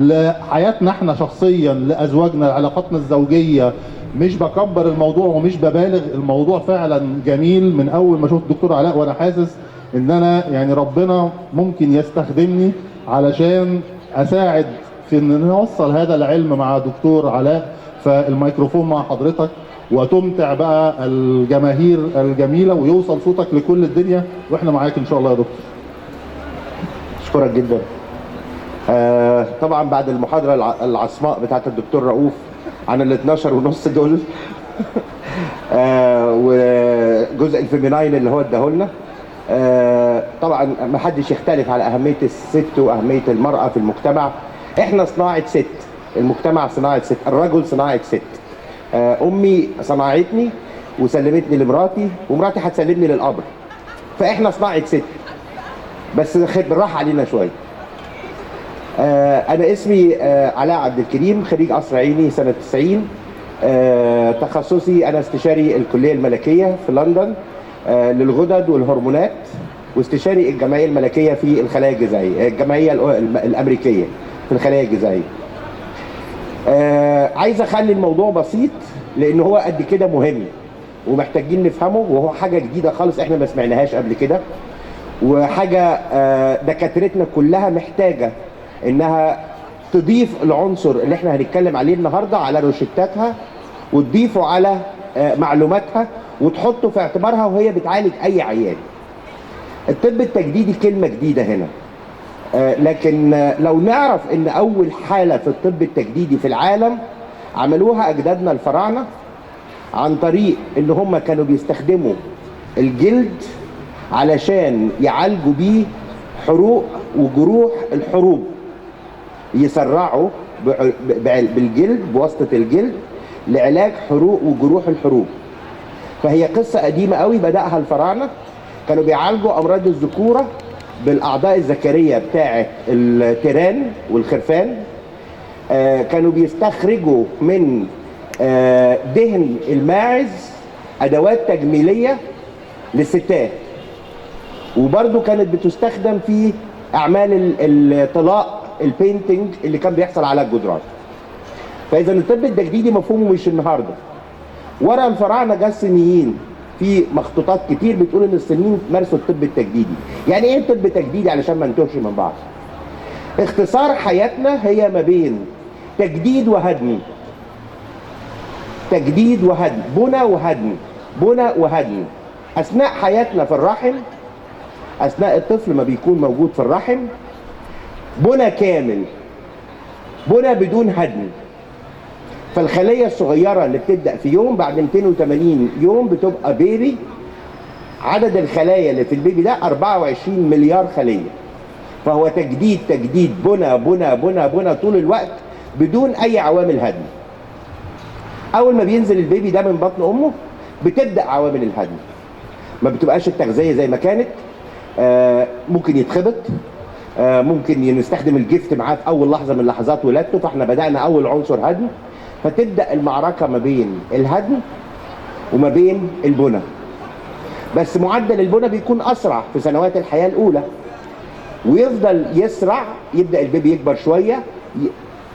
لحياتنا احنا شخصيا، لازواجنا، لعلاقاتنا الزوجيه. مش بكبر الموضوع ومش ببالغ، الموضوع فعلا جميل. من اول ما شفت الدكتور علاء وانا حاسس ان انا يعني ربنا ممكن يستخدمني علشان اساعد في ان نوصل هذا العلم مع دكتور علاء. فالميكروفون مع حضرتك، وتمتع بقى الجماهير الجميله ويوصل صوتك لكل الدنيا، واحنا معاك ان شاء الله يا دكتور. اشكرك جدا. طبعا بعد المحاضره العصماء بتاعت الدكتور رؤوف عن ال 12 ونص دول وجزء الفيميناين اللي هو اداهولنا، طبعا ما حدش يختلف على اهميه الست واهميه المراه في المجتمع. احنا صناعه ست، المجتمع صناعه ست، الرجل صناعه ست. امي صنعتني وسلمتني لمراتي، ومراتي هتسلمني للقبر. فاحنا صناعه ست، بس بالراحه علينا شويه. أنا اسمي علاء عبد الكريم، خريج قصر عيني سنة 90. تخصصي أنا استشاري الكلية الملكية في لندن للغدد والهرمونات، واستشاري الجمعية الملكية في الخلايا الجذعية، الجمعية الأمريكية في الخلايا الجذعية. عايز أخلي الموضوع بسيط لأن هو قد كده مهم ومحتاجين نفهمه، وهو حاجة جديدة خالص إحنا ما سمعناهاش قبل كده، وحاجة دكاترتنا كلها محتاجة انها تضيف العنصر اللي احنا هنتكلم عليه النهارده على روشتاتها، وتضيفه على معلوماتها، وتحطه في اعتبارها وهي بتعالج اي عيان. الطب التجديدي كلمه جديده هنا، لكن لو نعرف ان اول حاله في الطب التجديدي في العالم عملوها اجدادنا الفراعنه عن طريق ان هم كانوا بيستخدموا الجلد علشان يعالجوا بيه حروق وجروح الحروب، يسرعوا بالجلد، بواسطة الجلد، لعلاج حروق وجروح الحروب. فهي قصة قديمة قوي بدأها الفراعنة، كانوا بيعالجوا أمراض الذكورة بالأعضاء الذكرية بتاعة التيران والخرفان. كانوا بيستخرجوا من دهن الماعز أدوات تجميلية للستات، وبرضو كانت بتستخدم في أعمال الطلاء، البينتنج اللي كان بيحصل على الجدران. فاذا الطب التجديدي مفهومه مش النهارده. ورا الفراعنه جه الصينيين في مخطوطات كتير بتقول ان الصينيين مارسوا الطب التجديدي. يعني ايه طب تجديدي علشان ما نتوهش من بعض؟ اختصار حياتنا هي ما بين تجديد وهدم، تجديد وهدم، بنى وهدم، بنى وهدم. اثناء حياتنا في الرحم، اثناء الطفل ما بيكون موجود في الرحم، بنى كامل، بنى بدون هدم. فالخلية الصغيرة اللي بتبدأ في يوم، بعد 280 يوم بتبقى بيبي. عدد الخلايا اللي في البيبي ده 24 مليار خلية. فهو تجديد تجديد، بنى بنى بنى بنى طول الوقت بدون أي عوامل هدم. أول ما بينزل البيبي ده من بطن أمه بتبدأ عوامل الهدم. ما بتبقاش التغذية زي ما كانت، ممكن يتخبط، ممكن نستخدم الجفت معاه في اول لحظه من لحظات ولادته. فاحنا بدانا اول عنصر هدم، فتبدا المعركه ما بين الهدم وما بين البنى. بس معدل البنى بيكون اسرع في سنوات الحياه الاولى، ويفضل يسرع، يبدا البيبي يكبر شويه،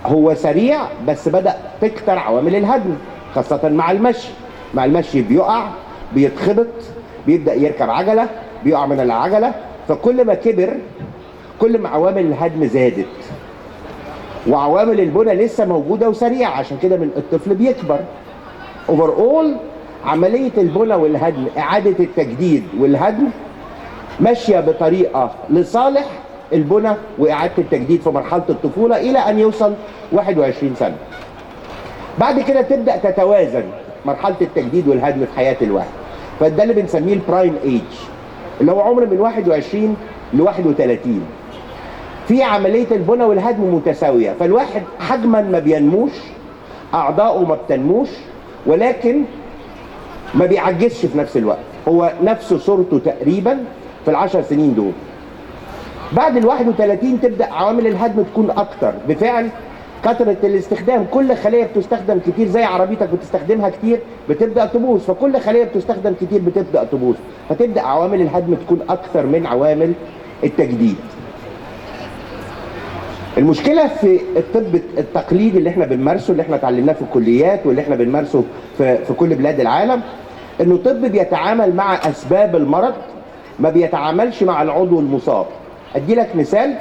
هو سريع بس بدا تكتر عوامل الهدم، خاصه مع المشي. مع المشي بيقع، بيتخبط، بيبدا يركب عجله، بيقع من العجله. فكل ما كبر كل ما عوامل الهدم زادت، وعوامل البنى لسه موجوده وسريعه، عشان كده من الطفل بيكبر. اوفر اول عمليه البنى والهدم، اعاده التجديد والهدم ماشيه بطريقه لصالح البنى واعاده التجديد في مرحله الطفوله الى ان يوصل 21 سنه. بعد كده تبدا تتوازن مرحله التجديد والهدم في حياه الواحد. فده اللي بنسميه البرايم ايج، اللي هو عمر من 21 ل 31. في عمليه البنى والهدم متساويه، فالواحد حجما ما بينموش، اعضاؤه ما بتنموش، ولكن ما بيعجزش في نفس الوقت، هو نفس صورته تقريبا في ال10 سنين دول. بعد ال 31 تبدا عوامل الهدم تكون اكتر بفعل كثره الاستخدام. كل خليه بتستخدم كتير، زي عربيتك بتستخدمها كتير بتبدا تبوظ، فكل خليه بتستخدم كتير بتبدا تبوظ، فتبدا عوامل الهدم تكون اكتر من عوامل التجديد. المشكله في الطب التقليدي اللي احنا بنمارسه، اللي احنا اتعلمناه في الكليات واللي احنا بنمارسه في كل بلاد العالم، انه طب بيتعامل مع اسباب المرض، ما بيتعاملش مع العضو المصاب. ادي لك مثال.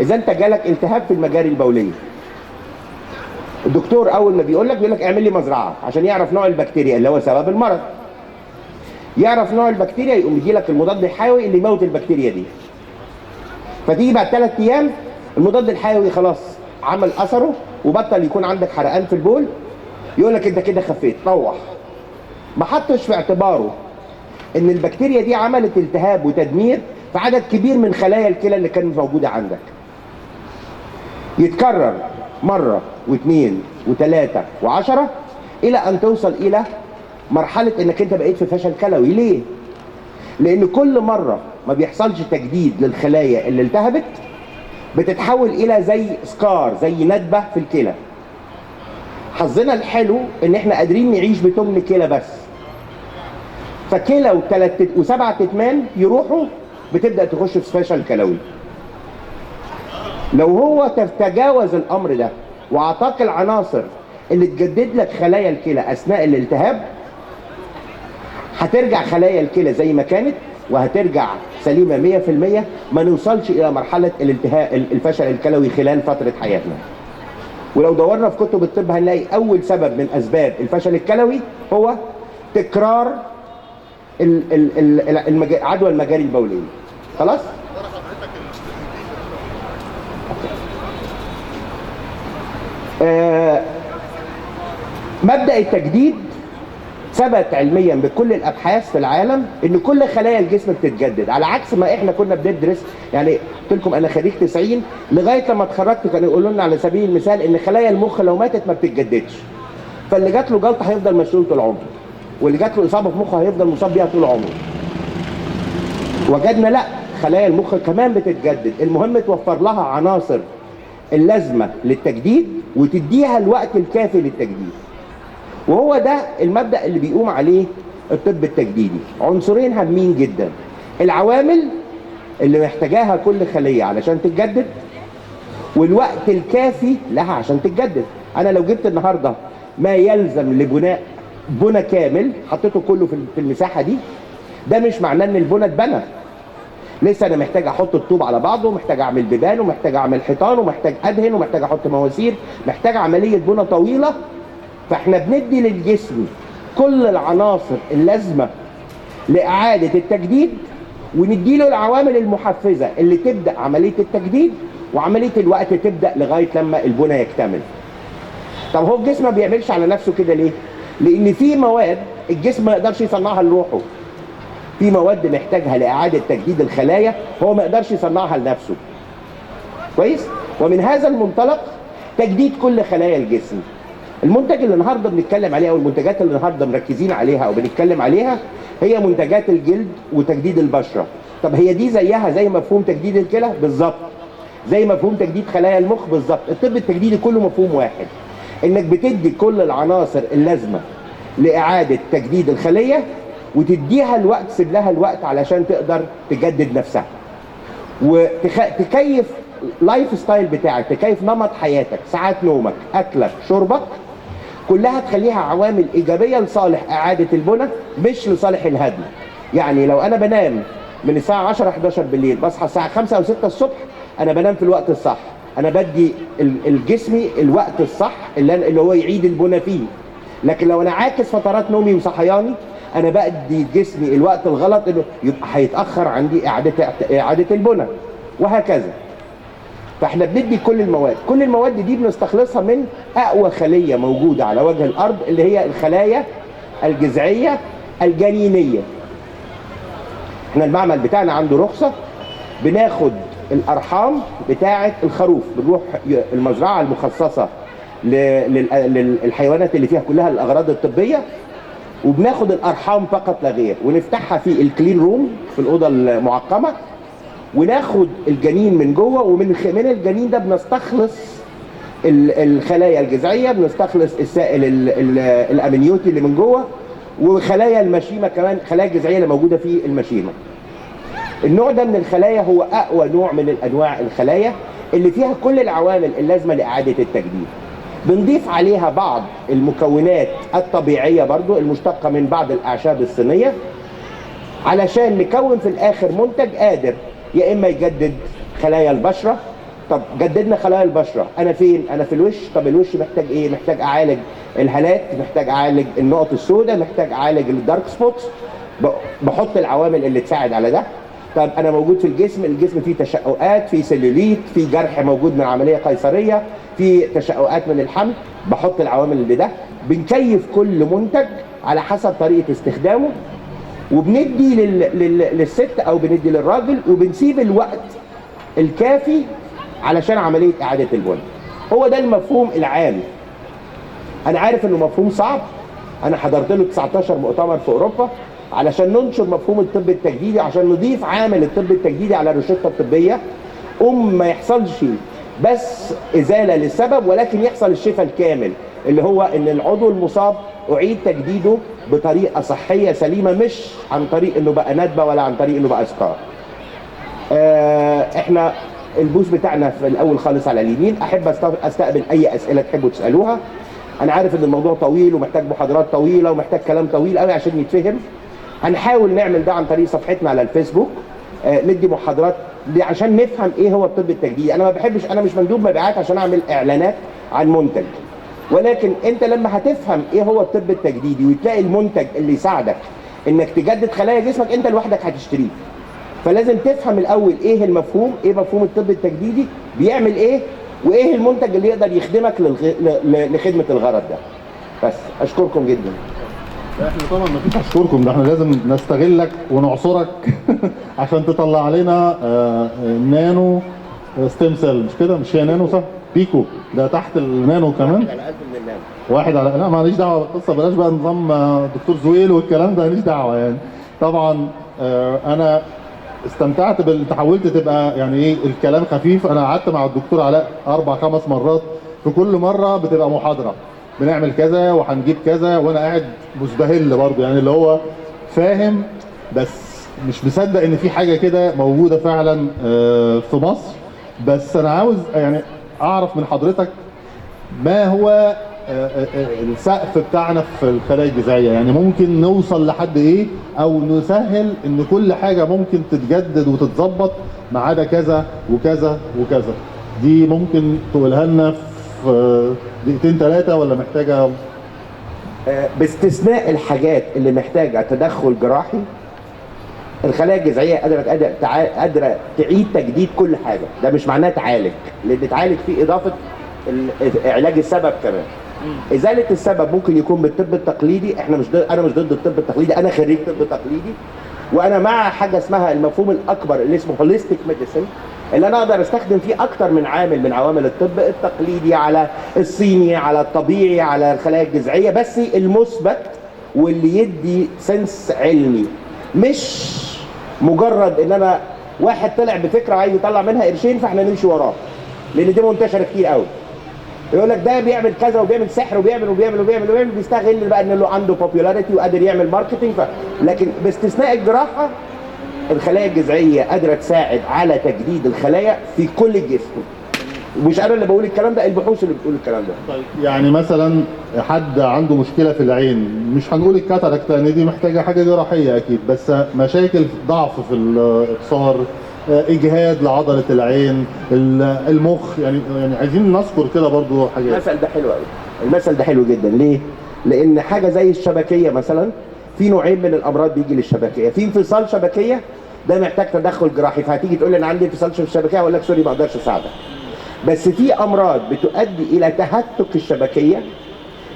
اذا انت جالك التهاب في المجاري البوليه، الدكتور اول ما بيقول لك اعمل لي مزرعه عشان يعرف نوع البكتيريا اللي هو سبب المرض. يعرف نوع البكتيريا يقوم يدي لك المضاد الحيوي اللي يموت البكتيريا دي. فتيجي بعد 3 ايام المضاد الحيوي خلاص عمل اثره وبطل يكون عندك حرقان في البول، يقول لك انت كده خفيت روح. ما حطش في اعتباره ان البكتيريا دي عملت التهاب وتدمير في عدد كبير من خلايا الكلى اللي كانت موجوده عندك. يتكرر مره واثنين وثلاثه وعشره الى ان توصل الى مرحله انك انت بقيت في فشل كلوي. ليه؟ لان كل مره ما بيحصلش تجديد للخلايا اللي التهبت بتتحول الى زي سكار، زي ندبه في الكلى. حظنا الحلو ان احنا قادرين نعيش بتمن كلى بس، فكلى و7 تتمان يروحوا بتبدا تخش في فشل كلوي. لو هو تجاوز الامر ده واعطاك العناصر اللي تجدد لك خلايا الكلى اثناء الالتهاب، هترجع خلايا الكلى زي ما كانت وهترجع سليمه 100%. ما نوصلش الى مرحله الفشل الكلوي خلال فتره حياتنا. ولو دورنا في كتب الطب هنلاقي اول سبب من اسباب الفشل الكلوي هو تكرار عدوى المجاري البوليه. خلاص؟ مبدأ التجديد ثبت علميا بكل الابحاث في العالم ان كل خلايا الجسم بتتجدد، على عكس ما احنا كنا بندرس. يعني قلت لكم انا خريج 90، لغايه لما اتخرجت كانوا يقولوا لنا على سبيل المثال ان خلايا المخ لو ماتت ما بتتجددش، فاللي جات له جلطه هيفضل مشلول طول عمره، واللي جات له اصابه في مخه هيفضل مصاب بيها طول عمره. وجدنا لا، خلايا المخ كمان بتتجدد، المهم توفر لها عناصر اللازمه للتجديد وتديها الوقت الكافي للتجديد. وهو ده المبدأ اللي بيقوم عليه الطب التجديدي. عنصرين هامين جدا: العوامل اللي محتاجاها كل خلية علشان تتجدد، والوقت الكافي لها عشان تتجدد. انا لو جبت النهاردة ما يلزم لبناء بنى كامل حطيته كله في المساحة دي، ده مش معناه ان البنى اتبنى. لسه انا محتاج احط الطوب على بعضه، محتاج اعمل بيبان، ومحتاج اعمل حيطان، ومحتاج ادهن، ومحتاج احط مواسير، محتاج عملية بنى طويلة. فاحنا بندي للجسم كل العناصر اللازمه لاعاده التجديد، ونديله العوامل المحفزه اللي تبدا عمليه التجديد، وعمليه الوقت تبدا لغايه لما البنى يكتمل. طب هو الجسم ما بيعملش على نفسه كده ليه؟ لان في مواد الجسم ما يقدرش يصنعها لروحه. في مواد محتاجها لاعاده تجديد الخلايا هو ما يقدرش يصنعها لنفسه. كويس؟ ومن هذا المنطلق تجديد كل خلايا الجسم. المنتج اللي النهارده بنتكلم عليه او المنتجات اللي النهارده مركزين عليها او بنتكلم عليها هي منتجات الجلد وتجديد البشره. طب هي دي زيها زي مفهوم تجديد الكلى؟ بالظبط. زي مفهوم تجديد خلايا المخ؟ بالظبط. الطب التجديدي كله مفهوم واحد، انك بتدي كل العناصر اللازمه لاعاده تجديد الخليه وتديها الوقت، تسيب لها الوقت علشان تقدر تجدد نفسها. وتكيف لايف ستايل بتاعك، تكيف نمط حياتك، ساعات نومك، اكلك، شربك، كلها تخليها عوامل ايجابيه لصالح اعاده البنى مش لصالح الهدم. يعني لو انا بنام من الساعه 10 11 بالليل بصحى الساعه 5 او 6 الصبح، انا بنام في الوقت الصح، انا بدي الجسمي الوقت الصح اللي هو يعيد البنى فيه. لكن لو انا عاكس فترات نومي وصحياني، انا بدي جسمي الوقت الغلط، انه يبقى هيتاخر عندي اعاده البنى، وهكذا. فاحنا بندي كل المواد دي بنستخلصها من اقوى خليه موجوده على وجه الارض، اللي هي الخلايا الجذعيه الجنينيه. احنا المعمل بتاعنا عنده رخصه، بناخد الارحام بتاعه الخروف، بنروح المزرعه المخصصه للحيوانات اللي فيها كلها الاغراض الطبيه، وبناخد الارحام فقط لا غير، ونفتحها في الكلين روم في الاوضه المعقمه، وناخد الجنين من جوه، ومن الجنين ده بنستخلص الخلايا الجذعيه، بنستخلص السائل الامنيوتي اللي من جوه، وخلايا المشيمه كمان، خلايا الجذعيه اللي موجوده في المشيمه. النوع ده من الخلايا هو اقوى نوع من انواع الخلايا اللي فيها كل العوامل اللازمه لاعاده التجديد. بنضيف عليها بعض المكونات الطبيعيه برضو المشتقه من بعض الاعشاب الصينيه، علشان نكون في الاخر منتج قادر يا اما يجدد خلايا البشره. طب جددنا خلايا البشره، انا فين؟ انا في الوش. طب الوش محتاج ايه؟ محتاج اعالج الهالات، محتاج اعالج النقط السوداء، محتاج اعالج الدارك سبوتس. بحط العوامل اللي تساعد على ده. طب انا موجود في الجسم، الجسم فيه تشققات، فيه سيلوليت، فيه جرح موجود من عمليه قيصريه، فيه تشققات من الحمل، بحط العوامل اللي ده. بنكيف كل منتج على حسب طريقه استخدامه، وبندي للست او بندي للراجل، وبنسيب الوقت الكافي علشان عمليه اعاده البناء. هو ده المفهوم العام. انا عارف انه مفهوم صعب، انا حضرت له 19 مؤتمر في اوروبا علشان ننشر مفهوم الطب التجديدي، عشان نضيف عامل الطب التجديدي على الروشته الطبيه، ما يحصلش بس ازاله للسبب، ولكن يحصل الشفاء الكامل، اللي هو ان العضو المصاب اعيد تجديده بطريقه صحيه سليمه، مش عن طريق انه بقى ندبه ولا عن طريق انه بقى سكار. احنا البوث بتاعنا في الاول خالص على اليمين. احب استقبل اي اسئله تحبوا تسالوها. انا عارف ان الموضوع طويل ومحتاج محاضرات طويله ومحتاج كلام طويل قوي عشان يتفهم. هنحاول نعمل ده عن طريق صفحتنا على الفيسبوك، ندي محاضرات عشان نفهم ايه هو الطب التجديدي. انا ما بحبش، انا مش مندوب مبيعات عشان اعمل اعلانات عن منتج، ولكن انت لما هتفهم ايه هو الطب التجديدي وتلاقي المنتج اللي يساعدك انك تجدد خلايا جسمك، انت لوحدك هتشتريه. فلازم تفهم الاول ايه المفهوم، ايه مفهوم الطب التجديدي، بيعمل ايه، وايه المنتج اللي يقدر يخدمك لخدمه الغرض ده. بس اشكركم جدا. احنا طبعا ما فيش اشكركم، ده احنا لازم نستغلك ونعصرك عشان تطلع لنا نانو ستيم سيل، مش كده؟ مش هي نانو صح؟ بيكو ده تحت النانو كمان. على قد من النانو. واحد على، لا ماليش دعوه بالقصه، بلاش بقى نظام دكتور زويل والكلام ده، ماليش دعوه يعني. طبعا انا استمتعت حاولت تبقى يعني ايه الكلام خفيف. انا قعدت مع الدكتور علاء 4-5 مرات، في كل مره بتبقى محاضره، بنعمل كذا وهنجيب كذا، وانا قاعد مزبهل برضه، يعني اللي هو فاهم بس مش مصدق ان في حاجه كده موجوده فعلا في مصر. بس انا عاوز يعني اعرف من حضرتك ما هو السقف بتاعنا في الخلايا الجذعيه، يعني ممكن نوصل لحد ايه، او نسهل ان كل حاجه ممكن تتجدد وتتظبط ما عدا كذا وكذا وكذا. دي ممكن تقولها لنا في 2-3 ولا محتاجه؟ باستثناء الحاجات اللي محتاجه تدخل جراحي، الخلايا الجذعيه قادره تعيد تجديد كل حاجه. ده مش معناه تعالج، لان تعالج فيه اضافه علاج السبب كمان. ازاله السبب ممكن يكون بالطب التقليدي. انا مش ضد الطب التقليدي، انا خريج طب تقليدي، وانا مع حاجه اسمها المفهوم الاكبر اللي اسمه هوليستيك ميديسن، اللي انا اقدر استخدم فيه اكتر من عامل من عوامل الطب التقليدي على الصيني على الطبيعي على الخلايا الجذعيه، بس المثبت واللي يدي سنس علمي، مش مجرد ان انا واحد طلع بفكره عايز يطلع منها قرشين فاحنا نمشي وراه، لان دي منتشره كتير قوي. يقول لك ده بيعمل كذا وبيعمل سحر وبيعمل وبيعمل وبيعمل وبيعمل، بيستغل بقى ان له عنده بوبيولاريتي وقادر يعمل ماركتنج. لكن باستثناء الجراحه، الخلايا الجذعيه قادره تساعد على تجديد الخلايا في كل الجسم. ومش انا اللي بقول الكلام ده، البحوث اللي بتقول الكلام ده. طيب يعني مثلا حد عنده مشكله في العين، مش هنقول الكاتاراكت لان دي محتاجه حاجه جراحيه اكيد، بس مشاكل ضعف في الابصار، اجهاد لعضله العين، المخ، يعني عايزين نذكر كده برضو حاجات. المثل ده حلو قوي، المثل ده حلو جدا. ليه؟ لان حاجه زي الشبكيه مثلا، في نوعين من الامراض بيجي للشبكيه. في انفصال شبكيه ده محتاج تدخل جراحي، فهتيجي تقول لي انا عندي انفصال في الشبكيه، اقول لك سوري ما اقدرش اساعدك. بس في امراض بتؤدي الى تهتك الشبكيه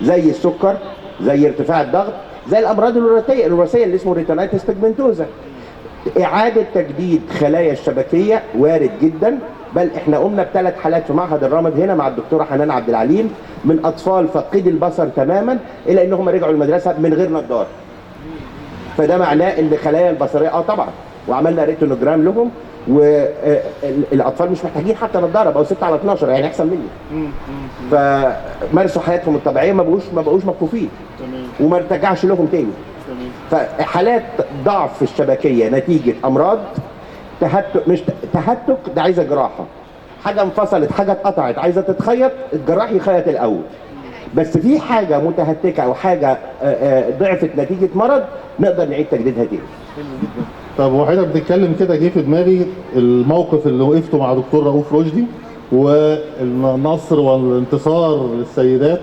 زي السكر، زي ارتفاع الضغط، زي الامراض الوراثيه اللي اسمه ريتينايتس بيجمنتوزا. اعاده تجديد خلايا الشبكيه وارد جدا، بل احنا قمنا ب3 حالات في معهد الرمد هنا مع الدكتوره حنان عبد العليم، من اطفال فاقدي البصر تماما الى انهم رجعوا المدرسه من غير نظاره. فده معناه ان خلايا البصريه طبعا، وعملنا ريتينوجرام لهم، والاطفال مش محتاجين حتى نظاره، بقوا 6/12 يعني احسن مني. فمارسوا حياتهم الطبيعيه، ما بقوش مكفوفين، وما ارتجعش لهم تاني. فحالات ضعف في الشبكيه نتيجه امراض تهتك، مش تهتك ده عايزه جراحه، حاجه انفصلت، حاجه اتقطعت عايزه تتخيط، الجراح يخيط الاول. بس في حاجه متهتكه او حاجه ضعفت نتيجه مرض، نقدر نعيد تجديدها تاني. طب وحضرتك بتتكلم كده جه في دماغي الموقف اللي وقفته مع دكتور رؤوف رشدي والنصر والانتصار للسيدات.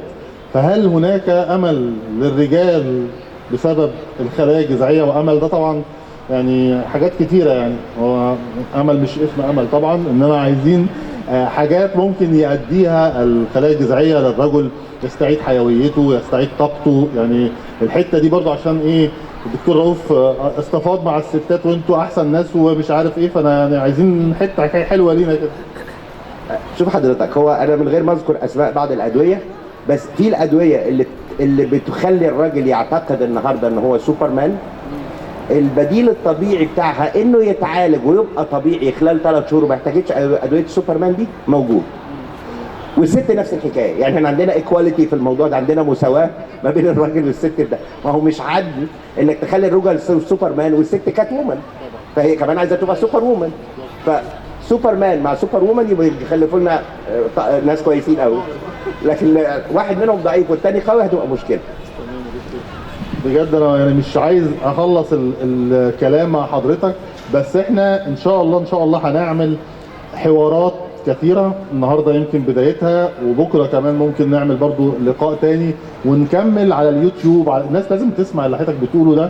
فهل هناك امل للرجال بسبب الخلايا الجذعيه؟ وامل ده طبعا يعني حاجات كتيره، يعني هو امل مش اسم امل طبعا، انما عايزين حاجات ممكن يأديها الخلايا الجذعيه للرجل يستعيد حيويته، يستعيد طاقته. يعني الحته دي برضو عشان ايه الدكتور رؤوف استفاض مع الستات وانتوا احسن ناس ومش عارف ايه، فانا يعني عايزين حته حلوه لينا كده. شوف حضرتك، هو انا من غير ما اذكر اسماء بعض الادويه، بس في الادويه اللي بتخلي الراجل يعتقد النهارده ان هو سوبرمان، البديل الطبيعي بتاعها انه يتعالج ويبقى طبيعي خلال 3 شهور وما يحتاجش ادويه السوبرمان دي، موجود. والست نفس الحكايه، يعني احنا عندنا ايكواليتي في الموضوع ده، عندنا مساواه ما بين الراجل والست ده. ما هو مش عدل انك تخلي الراجل سوبرمان والست كات وومن، فهي كمان عايزه تبقى سوبر وومن. فسوبرمان مع سوبر وومن يبقى يخلفوا لنا ناس كويسين قوي، لكن واحد منهم ضعيف والتاني قوي هتبقى مشكله. بجد انا يعني مش عايز اخلص الكلام مع حضرتك، بس احنا ان شاء الله هنعمل حوارات كثيرة النهاردة يمكن بدايتها، وبكرة كمان ممكن نعمل برضو لقاء تاني ونكمل على اليوتيوب. الناس لازم تسمع اللي حضرتك بتقوله ده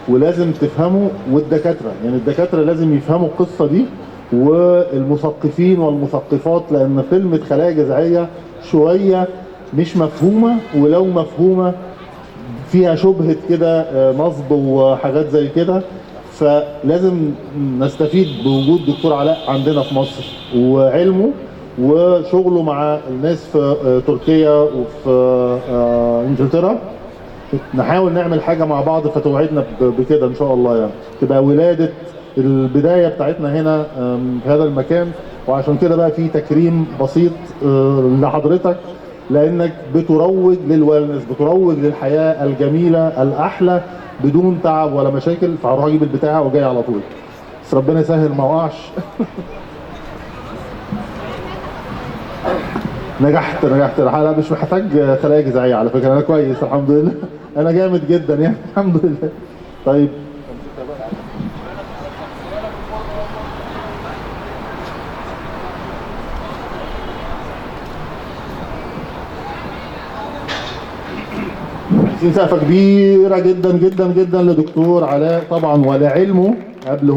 ولازم تفهمه، والدكاترة يعني الدكاترة لازم يفهموا القصة دي، والمثقفين والمثقفات، لأن كلمة خلايا جذعية شوية مش مفهومة، ولو مفهومة فيها شبهة كده نصب وحاجات زي كده. فلازم نستفيد بوجود دكتور علاء عندنا في مصر وعلمه وشغله مع الناس في تركيا وفي انجلترا. نحاول نعمل حاجة مع بعض فتوعدنا بكده ان شاء الله، يعني تبقى ولادة البداية بتاعتنا هنا في هذا المكان. وعشان كده بقى في تكريم بسيط لحضرتك، لانك بتروج للويلنس، بتروج للحياة الجميلة الاحلى بدون تعب ولا مشاكل. فهروح اجيب البتاعه وجاي على طول، بس ربنا يسهل ما اقعش. نجحت لا مش محتاج خلايا جذعيه على فكره، انا كويس الحمد لله، انا جامد جدا يعني الحمد لله. طيب عايزين سقفه كبيره جدا جدا جدا لدكتور علاء طبعا، ولعلمه قبل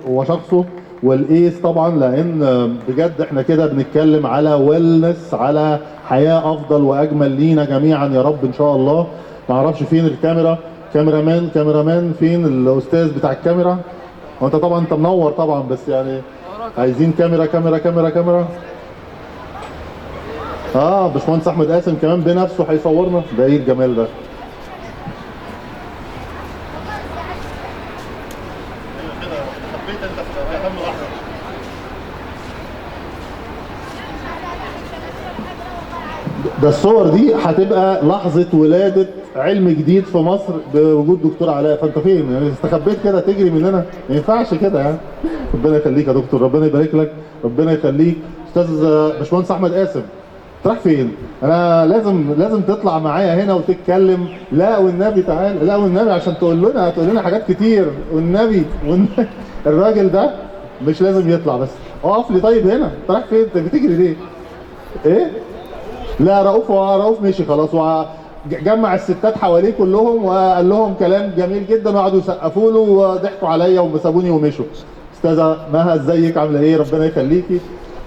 هو شخصه والايس طبعا، لان بجد احنا كده بنتكلم على ويلنس، على حياه افضل واجمل لينا جميعا يا رب ان شاء الله. ما اعرفش فين الكاميرا، كاميرامان فين الاستاذ بتاع الكاميرا؟ وانت طبعا انت منور طبعا، بس يعني عايزين كاميرا. باشمهندس احمد قاسم كمان بنفسه هيصورنا، ده ايه الجمال ده؟ ده الصور دي هتبقى لحظة ولادة علم جديد في مصر بوجود دكتور علاء. فانت فين؟ يعني استخبيت كده تجري مننا؟ ما ينفعش كده يعني. ربنا يخليك يا دكتور، ربنا يبارك لك، ربنا يخليك. استاذ باشمهندس احمد قاسم راح فين؟ انا لازم تطلع معايا هنا وتتكلم. لا والنبي تعال، لا والنبي عشان تقول لنا حاجات كتير والنبي الراجل ده مش لازم يطلع، بس اقف لي طيب هنا. انت رايح فين؟ انت بتجري ليه؟ ايه؟ لا رؤوف مشي خلاص، وجمع الستات حواليه كلهم وقال لهم كلام جميل جدا وقعدوا يسقفوا له وضحكوا عليا وسابوني ومشوا. استاذه مها ازيك عامله ايه؟ ربنا يخليكي.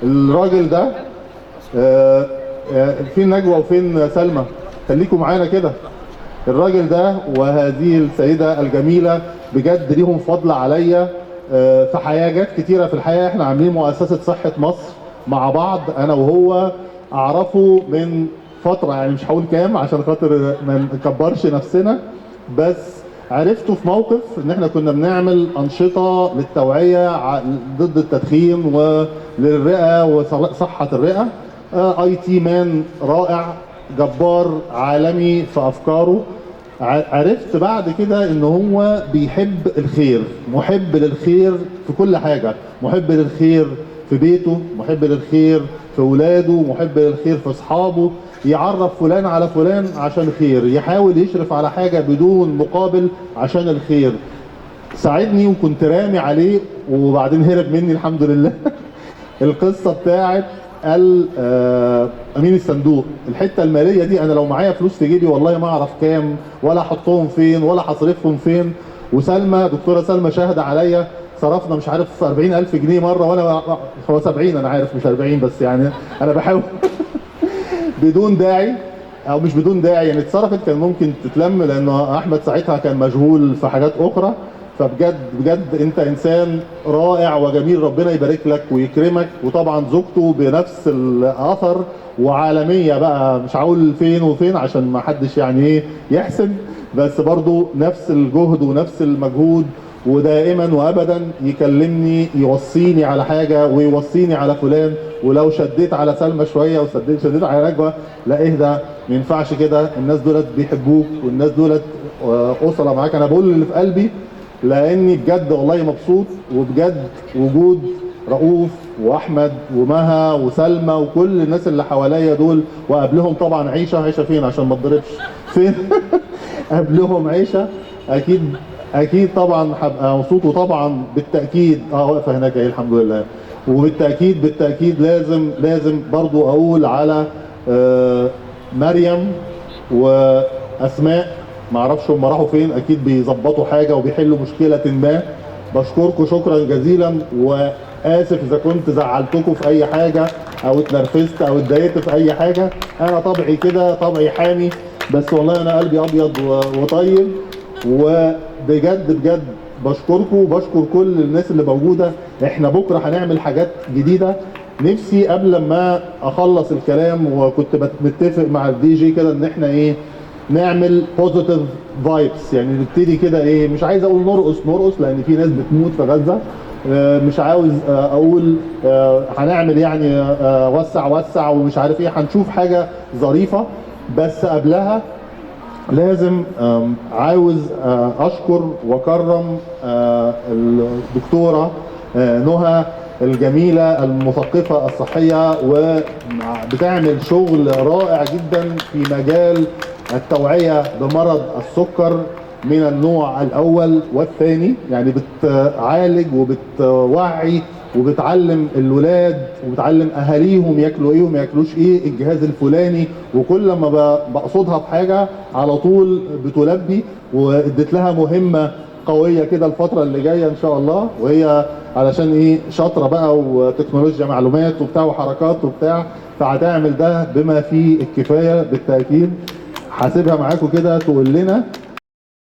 الراجل ده فين نجوى وفين سلمى؟ خليكم معانا كده. الراجل ده وهذه السيده الجميله بجد ليهم فضل عليا في حاجات كتيره في الحياه. احنا عاملين مؤسسه صحه مصر مع بعض انا وهو، اعرفه من فتره يعني مش هقول كام عشان خاطر ما نكبرش نفسنا، بس عرفته في موقف ان احنا كنا بنعمل انشطه للتوعيه ضد التدخين وللرئه وصحه الرئه. اي تي مان رائع جبار عالمي في افكاره. عرفت بعد كده ان هو بيحب الخير، محب للخير في كل حاجه، محب للخير في بيته محب للخير، في ولاده محب للخير، في اصحابه يعرف فلان على فلان عشان خير، يحاول يشرف على حاجه بدون مقابل عشان الخير. ساعدني وكنت رامي عليه وبعدين هرب مني الحمد لله. القصه بتاعت امين الصندوق، الحته الماليه دي انا لو معايا فلوس في جيبي والله ما اعرف كام ولا احطهم فين ولا هصرفهم فين. وسلمى دكتوره سلمى شاهده عليا، صرفنا مش عارف 40,000 جنيه مره، وانا هو 70 انا عارف مش 40 بس يعني انا بحاول بدون داعي او مش بدون داعي، يعني اتصرفت كان ممكن تتلم لان احمد ساعتها كان مشغول في حاجات اخرى. فبجد بجد انت انسان رائع وجميل، ربنا يبارك لك ويكرمك. وطبعا زوجته بنفس الاثر وعالميه بقى، مش هقول فين وفين عشان ما حدش يعني ايه يحسب، بس برضو نفس الجهد ونفس المجهود، ودائما وابدا يكلمني يوصيني على حاجه ويوصيني على فلان. ولو شديت على سلمى شويه وشديت على نجوى، لا اهدى ما ينفعش كده، الناس دولت بيحبوك والناس دولت اسره معاك. انا بقول اللي في قلبي لاني بجد والله مبسوط، وبجد وجود رؤوف واحمد ومها وسلمى وكل الناس اللي حواليا دول، وقبلهم طبعا عيشه فين عشان ما اتضربش فين قبلهم عيشه، اكيد طبعا هبقى مبسوط. وطبعا بالتاكيد واقفه هناك اهي الحمد لله. وبالتاكيد لازم برضو اقول على مريم واسماء، ما اعرفش هم راحوا فين، اكيد بيظبطوا حاجه وبيحلوا مشكله ما. بشكركم شكرا جزيلا، واسف اذا كنت زعلتكم في اي حاجه او اتنرفزت او اتضايقت في اي حاجه. انا طبعي كده، طبعي حامي، بس والله انا قلبي ابيض وطيب. وبجد بشكركم وبشكر كل الناس اللي موجوده. احنا بكره هنعمل حاجات جديده. نفسي قبل ما اخلص الكلام، وكنت متفق مع الدي جي كده ان احنا ايه نعمل بوزيتيف فايبس، يعني نبتدي كده ايه، مش عايز اقول نرقص لان في ناس بتموت في غزه، مش عاوز اقول هنعمل يعني وسع ومش عارف ايه، هنشوف حاجه ظريفه. بس قبلها لازم عاوز اشكر واكرم الدكتوره نهى الجميله المثقفه الصحيه، وبتعمل شغل رائع جدا في مجال التوعيه بمرض السكر من النوع الاول والثاني. يعني بتعالج وبتوعي وبتعلم الولاد وبتعلم اهاليهم ياكلوا ايه وما ياكلوش ايه، الجهاز الفلاني، وكل ما بقصدها بحاجه على طول بتلبي. واديت لها مهمه قويه كده الفتره اللي جايه ان شاء الله، وهي علشان ايه شاطره بقى وتكنولوجيا معلومات وبتاع وحركات وبتاع، فهتعمل ده بما فيه الكفايه بالتاكيد. هسيبها معاكم كده تقول لنا